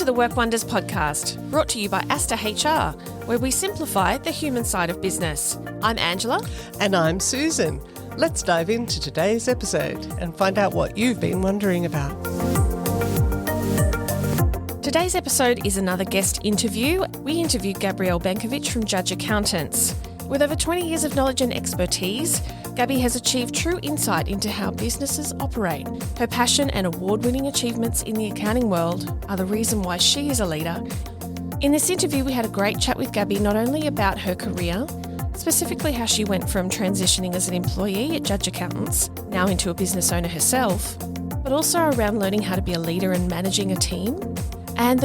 to the Work Wonders podcast, brought to you by Asta HR, where we simplify the human side of business. I'm Angela. And I'm Susan. Let's dive into today's episode and find out what you've been wondering about. Today's episode is another guest interview. We interviewed Gabrielle Benkovich from Judge Accountants. With over 20 years of knowledge and expertise, Gabby has achieved true insight into how businesses operate. Her passion and award-winning achievements in the accounting world are the reason why she is a leader. In this interview, we had a great chat with Gabby not only about her career, specifically how she went from transitioning as an employee at Judge Accountants, now into a business owner herself, but also around learning how to be a leader and managing a team, and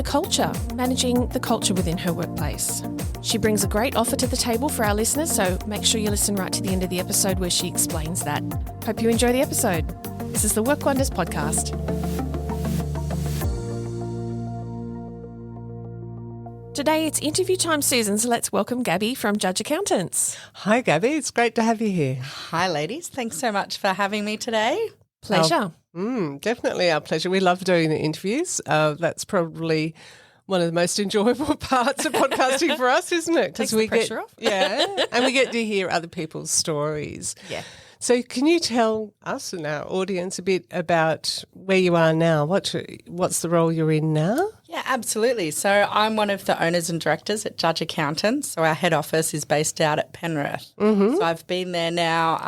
managing the culture within her workplace. She brings a great offer to the table for our listeners, so make sure you listen right to the end of the episode where she explains that. Hope you enjoy the episode. This is the Work Wonders podcast. Today it's interview time, Susan, so let's welcome Gabby from Judge Accountants. Hi, Gabby. It's great to have you here. Hi, ladies. Thanks so much for having me today. Pleasure. Definitely our pleasure. We love doing the interviews. That's probably one of the most enjoyable parts of podcasting for us, isn't it? Takes the pressure off. Yeah, and we get to hear other people's stories. Yeah. So can you tell us and our audience a bit about where you are now? What's the role you're in now? Yeah, absolutely. So I'm one of the owners and directors at Judge Accountants. So our head office is based out at Penrith. Mm-hmm. So I've been there now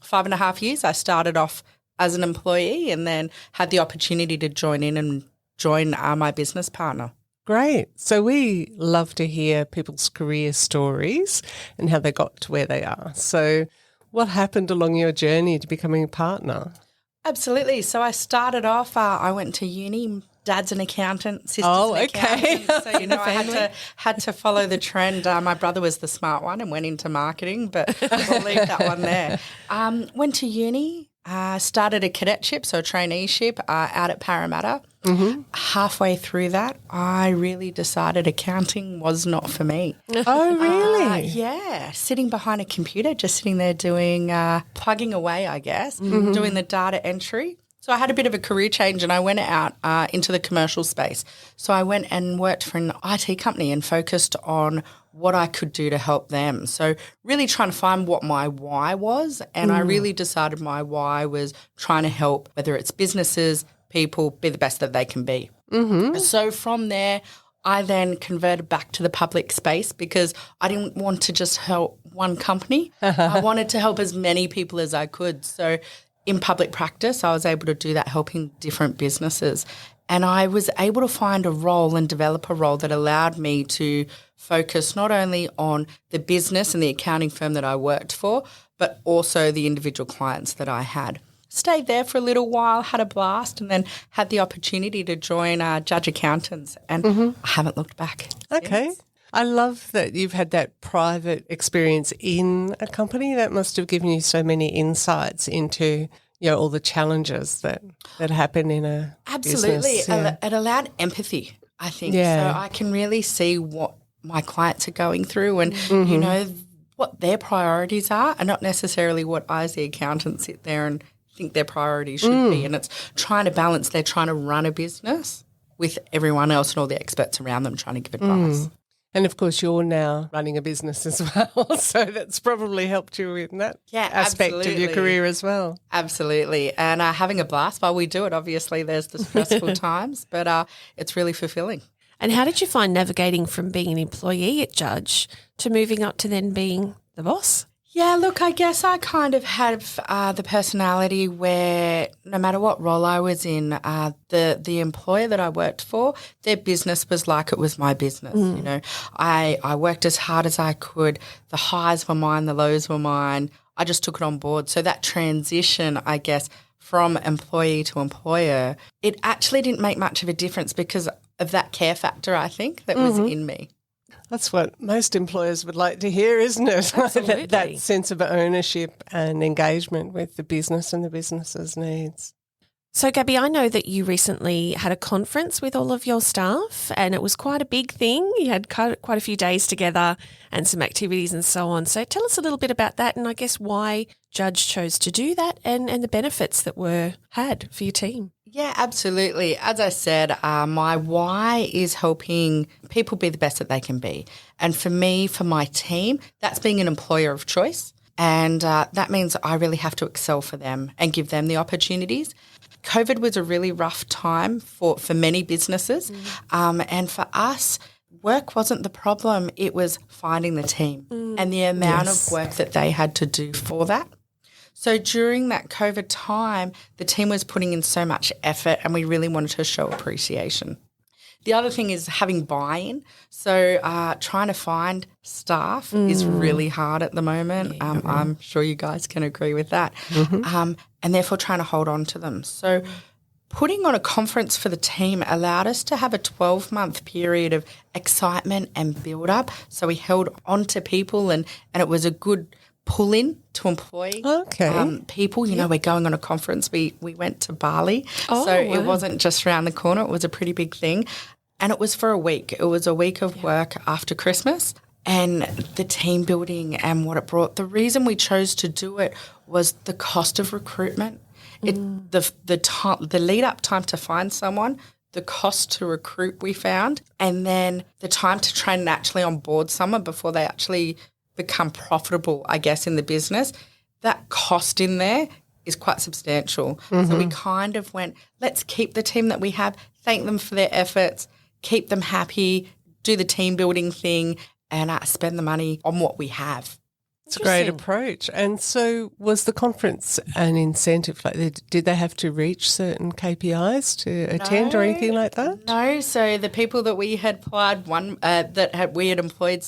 5.5 years. I started off as an employee and then had the opportunity to join my business partner. Great. So we love to hear people's career stories and how they got to where they are. So what happened along your journey to becoming a partner? Absolutely. So I started off, I went to uni. Dad's an accountant, sister's an accountant. So, I had to follow the trend. My brother was the smart one and went into marketing, but we'll leave that one there. Went to uni. Started a cadetship, so a traineeship out at Parramatta. Mm-hmm. Halfway through that, I really decided accounting was not for me. Oh, really? Yeah, sitting behind a computer, just sitting there doing, plugging away, I guess, doing the data entry. So I had a bit of a career change and I went out into the commercial space. So I went and worked for an IT company and focused on what I could do to help them. So really trying to find what my why was, and I really decided my why was trying to help, whether it's businesses, people, be the best that they can be. Mm-hmm. So from there, I then converted back to the public space because I didn't want to just help one company. I wanted to help as many people as I could. So in public practice, I was able to do that, helping different businesses. And I was able to find a role and develop a role that allowed me to focus not only on the business and the accounting firm that I worked for, but also the individual clients that I had. Stayed there for a little while, had a blast, and then had the opportunity to join Judge Accountants. And I haven't looked back Okay. since. I love that you've had that private experience in a company. That must have given you so many insights into, all the challenges that happen in a Absolutely. business. Yeah. It allowed empathy, I think. Yeah. So I can really see what my clients are going through and, what their priorities are, and not necessarily what I as the accountant sit there and think their priorities should be. And it's trying to balance, they're trying to run a business with everyone else and all the experts around them trying to give advice. And, of course, you're now running a business as well, so that's probably helped you in that aspect of your career as well. Absolutely. And having a blast while we do it. Obviously, there's the stressful times, but it's really fulfilling. And how did you find navigating from being an employee at Judge to moving up to then being the boss? Yeah, look, I guess I kind of have the personality where no matter what role I was in, the employer that I worked for, their business was like it was my business. I worked as hard as I could. The highs were mine, the lows were mine. I just took it on board. So that transition, I guess, from employee to employer, it actually didn't make much of a difference because of that care factor, I think, that was in me. That's what most employers would like to hear, isn't it? Absolutely. that sense of ownership and engagement with the business and the business's needs. So, Gabby, I know that you recently had a conference with all of your staff and it was quite a big thing. You had quite a few days together and some activities and so on. So tell us a little bit about that and I guess why Judge chose to do that and the benefits that were had for your team. Yeah, absolutely. As I said, my why is helping people be the best that they can be. And for me, for my team, that's being an employer of choice. And that means I really have to excel for them and give them the opportunities. COVID was a really rough time for many businesses. And for us, work wasn't the problem. It was finding the team and the amount of work that they had to do for that. So during that COVID time, the team was putting in so much effort and we really wanted to show appreciation. The other thing is having buy-in. So trying to find staff is really hard at the moment. I'm sure you guys can agree with that. And therefore trying to hold on to them. So putting on a conference for the team allowed us to have a 12-month period of excitement and build-up. So we held on to people and it was a good pull-in to employ people. You know, we're going on a conference. We went to Bali. It wasn't just around the corner. It was a pretty big thing. And it was for a week. It was a week of work after Christmas and the team building and what it brought. The reason we chose to do it was the cost of recruitment. The lead-up time to find someone, the cost to recruit we found, and then the time to try and actually onboard someone before they actually become profitable, I guess, in the business, that cost in there is quite substantial. So we kind of went, let's keep the team that we have, thank them for their efforts, keep them happy, do the team building thing, and spend the money on what we have. It's a great approach. And so was the conference an incentive? Like, did they have to reach certain KPIs to attend or anything like that? No. So the people that we had applied we had employed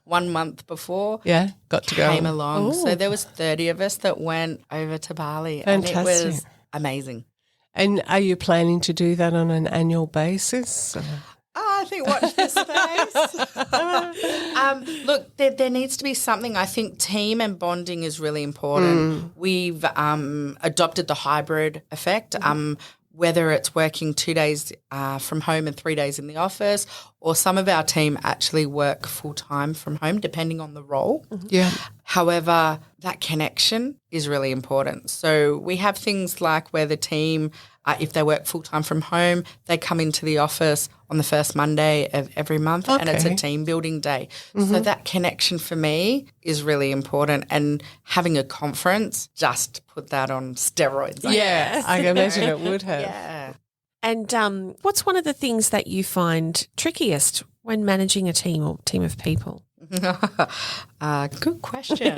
1 month before, got to go came along. So there was 30 of us that went over to Bali, Fantastic. And it was amazing. And are you planning to do that on an annual basis? I think watch this space. Look, there needs to be something. I think team and bonding is really important. We've adopted the hybrid effect, whether it's working 2 days from home and 3 days in the office, or some of our team actually work full-time from home, depending on the role. Yeah. However, that connection is really important. So we have things like where the team, if they work full-time from home, they come into the office on the first Monday of every month and it's a team building day. So that connection for me is really important, and having a conference just put that on steroids. I guess. I can imagine it would have. Yeah. And what's one of the things that you find trickiest when managing a team or team of people? Good question.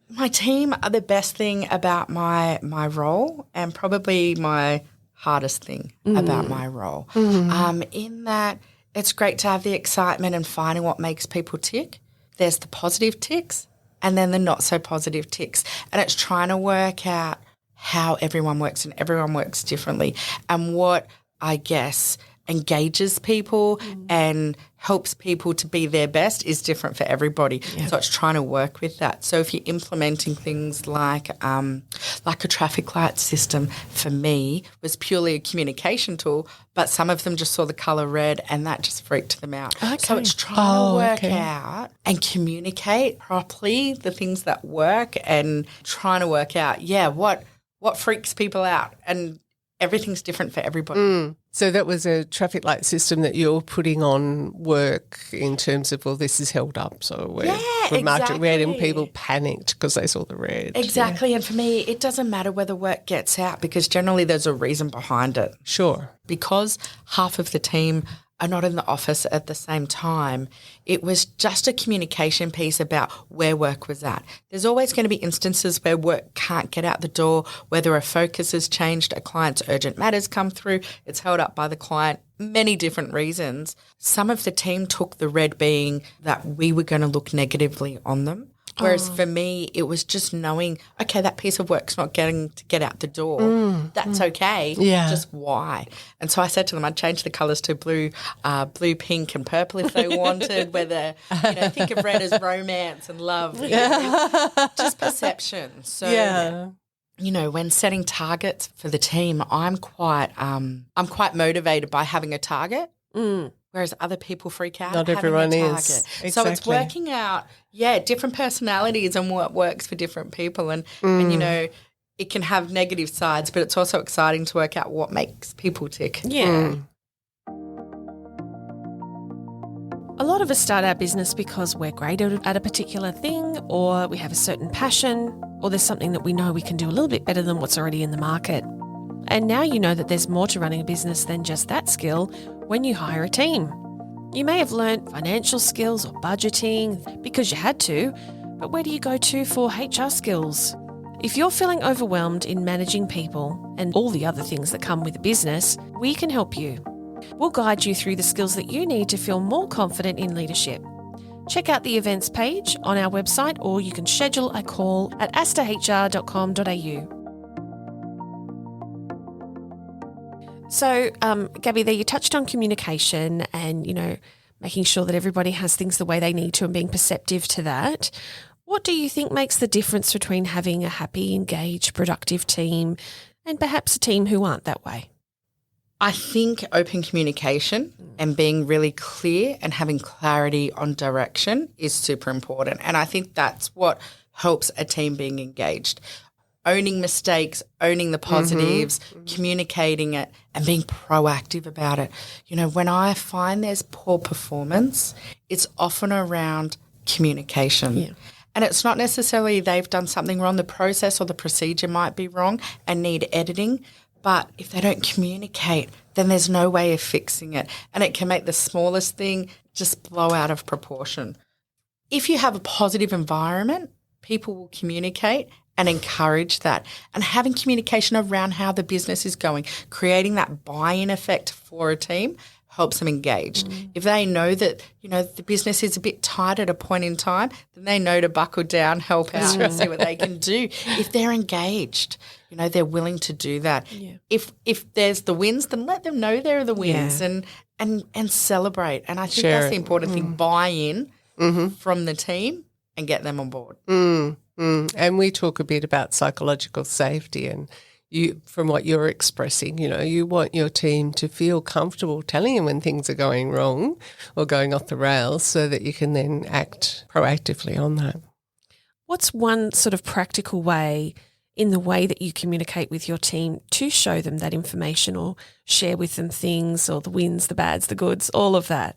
My team are the best thing about my role, and probably my hardest thing about my role. In that it's great to have the excitement and finding what makes people tick. There's the positive ticks and then the not so positive ticks. And it's trying to work out how everyone works, and everyone works differently, and what, I guess, engages people and helps people to be their best is different for everybody. So it's trying to work with that. So if you're implementing things like a traffic light system, for me was purely a communication tool, but some of them just saw the colour red and that just freaked them out. So it's trying to work out and communicate properly the things that work, and trying to work out, what freaks people out, and everything's different for everybody. So that was a traffic light system that you're putting on work in terms of, well, this is held up, so we're marked it red, and people panicked because they saw the red. Exactly. And for me, it doesn't matter whether work gets out, because generally there's a reason behind it. Sure. Because half of the team are not in the office at the same time, it was just a communication piece about where work was at. There's always going to be instances where work can't get out the door, whether a focus has changed, a client's urgent matters come through, it's held up by the client, many different reasons. Some of the team took the red being that we were going to look negatively on them. Whereas for me, it was just knowing, okay, that piece of work's not getting to get out the door. That's okay. Just why? And so I said to them, I'd change the colours to blue, pink and purple if they wanted, whether, think of red as romance and love. Just perception. So, when setting targets for the team, I'm quite motivated by having a target. Whereas other people freak out. Not everyone is. Exactly. So it's working out, different personalities and what works for different people. And it it can have negative sides, but it's also exciting to work out what makes people tick. Yeah. A lot of us start our business because we're great at a particular thing, or we have a certain passion, or there's something that we know we can do a little bit better than what's already in the market. And now you know that there's more to running a business than just that skill when you hire a team. You may have learnt financial skills or budgeting because you had to, but where do you go to for HR skills? If you're feeling overwhelmed in managing people and all the other things that come with a business, we can help you. We'll guide you through the skills that you need to feel more confident in leadership. Check out the events page on our website, or you can schedule a call at astahr.com.au. So, Gabby, there you touched on communication and, making sure that everybody has things the way they need to and being perceptive to that. What do you think makes the difference between having a happy, engaged, productive team and perhaps a team who aren't that way? I think open communication and being really clear and having clarity on direction is super important. And I think that's what helps a team being engaged. Owning mistakes, owning the positives, communicating it and being proactive about it. When I find there's poor performance, it's often around communication. Yeah. And it's not necessarily they've done something wrong. The process or the procedure might be wrong and need editing. But if they don't communicate, then there's no way of fixing it. And it can make the smallest thing just blow out of proportion. If you have a positive environment, people will communicate and encourage that. And having communication around how the business is going, creating that buy-in effect for a team helps them engaged. If they know that, the business is a bit tight at a point in time, then they know to buckle down, help out and see what they can do. If they're engaged, they're willing to do that. Yeah. If there's the wins, then let them know there are the wins and celebrate. And I think that's the important thing, buy in from the team and get them on board. And we talk a bit about psychological safety, and from what you're expressing, you want your team to feel comfortable telling you when things are going wrong or going off the rails so that you can then act proactively on that. What's one sort of practical way in the way that you communicate with your team to show them that information or share with them things or the wins, the bads, the goods, all of that?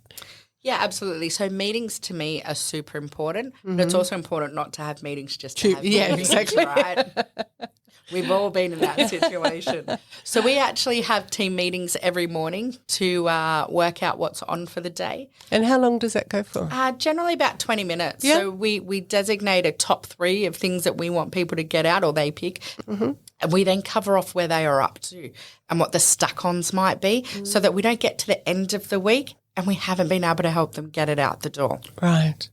Yeah, absolutely. So meetings to me are super important, but it's also important not to have meetings just to have meetings, exactly. Right? We've all been in that situation. So we actually have team meetings every morning to work out what's on for the day. And how long does that go for? Generally about 20 minutes. Yeah. So we designate a top 3 of things that we want people to get out or they pick. And we then cover off where they are up to and what the stuck-ons might be so that we don't get to the end of the week and we haven't been able to help them get it out the door. Right.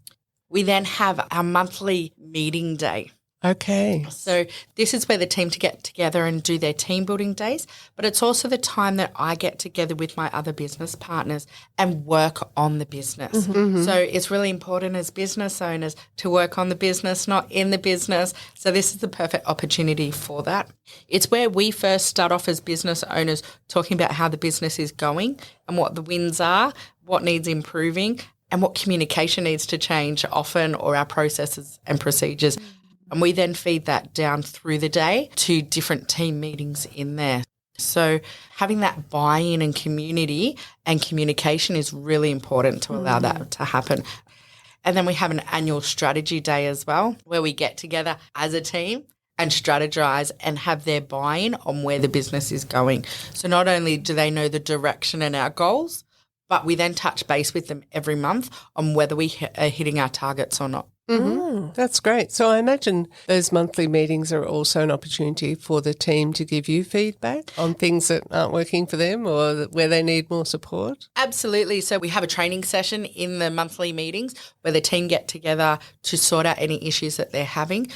We then have our monthly meeting day. Okay. So this is where the team to get together and do their team building days, but it's also the time that I get together with my other business partners and work on the business. So it's really important as business owners to work on the business, not in the business. So this is the perfect opportunity for that. It's where we first start off as business owners talking about how the business is going and what the wins are, what needs improving, and what communication needs to change often or our processes and procedures. And we then feed that down through the day to different team meetings in there. So having that buy-in and community and communication is really important to allow that to happen. And then we have an annual strategy day as well where we get together as a team and strategize and have their buy-in on where the business is going. So not only do they know the direction and our goals, but we then touch base with them every month on whether we are hitting our targets or not. That's great. So I imagine those monthly meetings are also an opportunity for the team to give you feedback on things that aren't working for them or where they need more support. Absolutely. So we have a training session in the monthly meetings where the team get together to sort out any issues that they're having.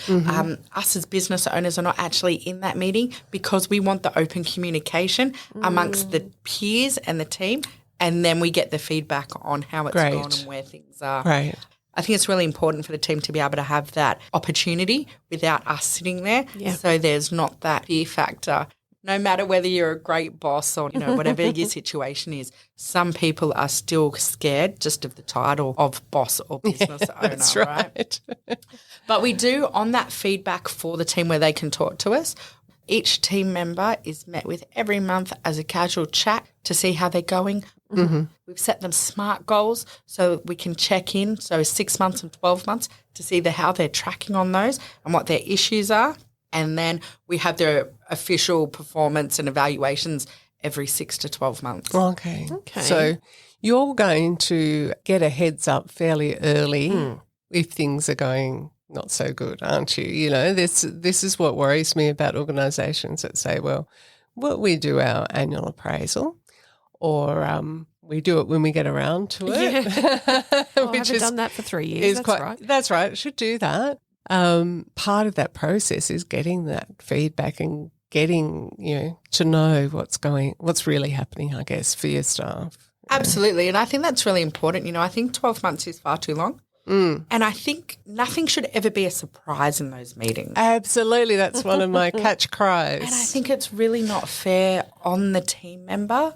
Us as business owners are not actually in that meeting because we want the open communication amongst the peers and the team, and then we get the feedback on how it's gone and where things are. Right. I think it's really important for the team to be able to have that opportunity without us sitting there. So there's not that fear factor. No matter whether you're a great boss or, whatever your situation is, some people are still scared just of the title of boss or business owner, That's right? But we do on that feedback for the team where they can talk to us. Each team member is met with every month as a casual chat to see how they're going. Mm-hmm. We've set them SMART goals so we can check in, so 6 months and 12 months, to see how they're tracking on those and what their issues are. And then we have their official performance and evaluations every 6 to 12 months. Okay. So you're going to get a heads up fairly early if things are going not so good, aren't you? You know, this is what worries me about organisations that say, well, we do our annual appraisal, or we do it when we get around to it. Yeah. I haven't done that for 3 years. That's right. Should do that. Part of that process is getting that feedback and getting, to know what's really happening, I guess, for your staff. Absolutely. And I think that's really important. I think 12 months is far too long. And I think nothing should ever be a surprise in those meetings. Absolutely. That's one of my catch cries. And I think it's really not fair on the team member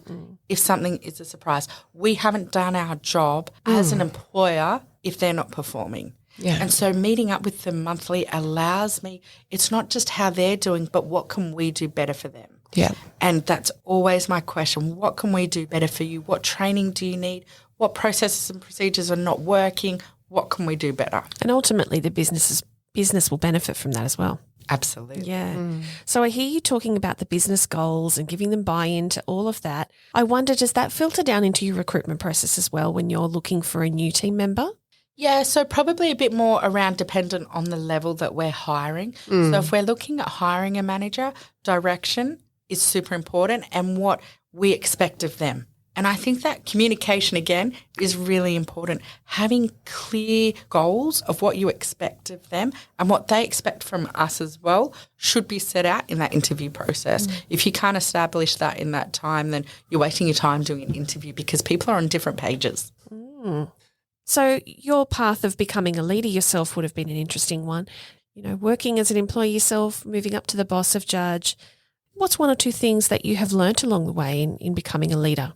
if something is a surprise. We haven't done our job as an employer if they're not performing. Yeah. And so meeting up with them monthly allows me, it's not just how they're doing, but what can we do better for them? Yeah. And that's always my question. What can we do better for you? What training do you need? What processes and procedures are not working? What can we do better? And ultimately the business will benefit from that as well. Absolutely. Yeah. So I hear you talking about the business goals and giving them buy-in to all of that. I wonder, does that filter down into your recruitment process as well when you're looking for a new team member? Yeah, so probably a bit more around dependent on the level that we're hiring. So if we're looking at hiring a manager, direction is super important and what we expect of them. And I think that communication, again, is really important. Having clear goals of what you expect of them and what they expect from us as well should be set out in that interview process. If you can't establish that in that time, then you're wasting your time doing an interview because people are on different pages. So your path of becoming a leader yourself would have been an interesting one. Working as an employee yourself, moving up to the boss of Judge. What's one or two things that you have learnt along the way in becoming a leader?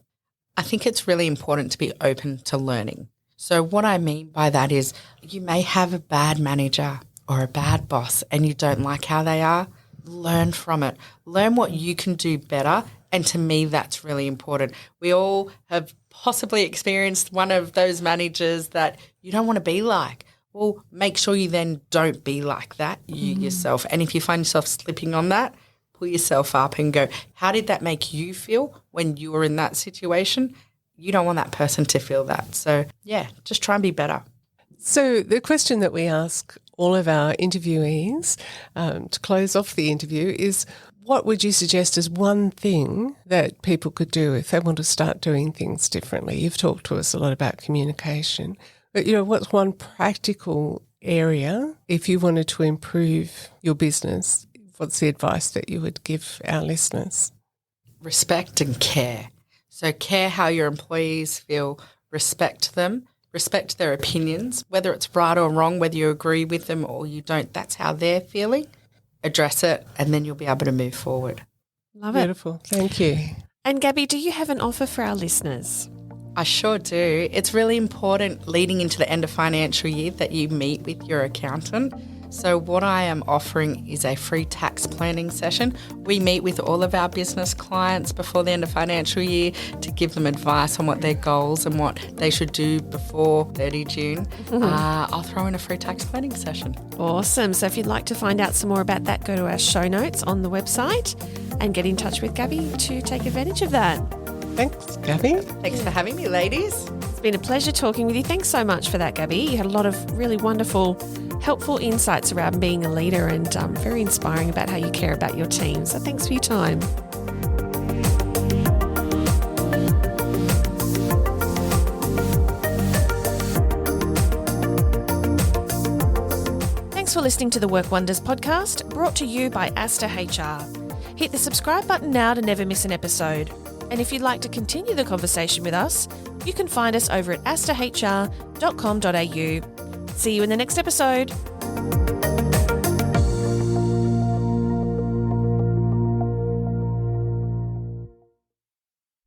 I think it's really important to be open to learning. So what I mean by that is you may have a bad manager or a bad boss and you don't like how they are. Learn from it. Learn what you can do better. And to me, that's really important. We all have possibly experienced one of those managers that you don't want to be like. Well, make sure you then don't be like that, you yourself. And if you find yourself slipping on that, pull yourself up and go, how did that make you feel when you were in that situation? You don't want that person to feel that. So, yeah, just try and be better. So the question that we ask all of our interviewees to close off the interview is, what would you suggest as one thing that people could do if they want to start doing things differently? You've talked to us a lot about communication, but, what's one practical area if you wanted to improve your business? What's the advice that you would give our listeners? Respect and care. So care how your employees feel, respect them, respect their opinions, whether it's right or wrong, whether you agree with them or you don't, that's how they're feeling. Address it and then you'll be able to move forward. Love it. Beautiful. Thank you. And Gabby, do you have an offer for our listeners? I sure do. It's really important leading into the end of financial year that you meet with your accountant. So what I am offering is a free tax planning session. We meet with all of our business clients before the end of financial year to give them advice on what their goals and what they should do before 30 June. I'll throw in a free tax planning session. Awesome. So if you'd like to find out some more about that, go to our show notes on the website and get in touch with Gabby to take advantage of that. Thanks, Gabby. Thanks for having me, ladies. It's been a pleasure talking with you. Thanks so much for that, Gabby. You had a lot of really wonderful, helpful insights around being a leader and very inspiring about how you care about your team. So thanks for your time. Thanks for listening to the Work Wonders podcast, brought to you by Asta HR. Hit the subscribe button now to never miss an episode. And if you'd like to continue the conversation with us, you can find us over at astahr.com.au. See you in the next episode.